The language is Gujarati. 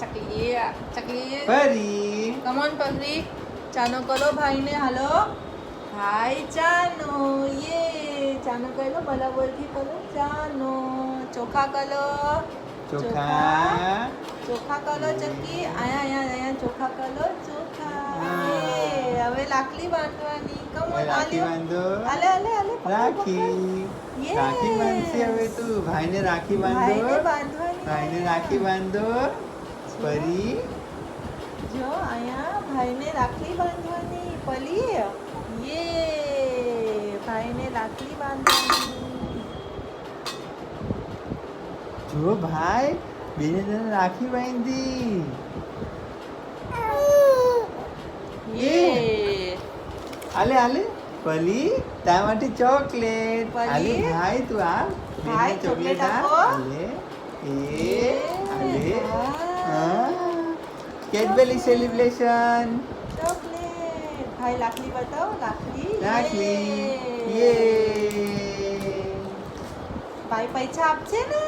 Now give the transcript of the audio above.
चकली चकली પરી कम ऑन परी चानो करो भाई ने हेलो हाय चानो ये चानो करो मला बोल की करो चानो चोखा करो ચોખા ચોખા કલો ચક્કી આયા આયા આયા ચોખા કલો ચોખા હા. એ હવે લાકડી બાંધવાની કમ ઓન રાખી બાંધો આલે આલે આલે પકડો, રાખી પકડો. Yes. રાખી બાંધશે હવે તું ભાઈને રાખી ભાઈને બાંધો બાંધવાની ભાઈને રાખી બાંધો પરી જો આયા ભાઈને રાખડી બાંધવાની પલી યે ભાઈને રાખડી બાંધવાની જો ભાઈ બેને તને રાખી બાંધી યે આલે આલે પલી તારા માટે ચોકલેટ પલી. આલે ભાઈ તું આ ભાઈ, બેનને ચોકલેટ ચોકલેટ આ આપો. આલે એ આલે વાહ. હા કેડબરી સેલિબ્રેશન ચોકલેટ ભાઈ લાકડી બતાવો લાકડી રાખલી યે. યે ભાઈ પૈસા આપશે ને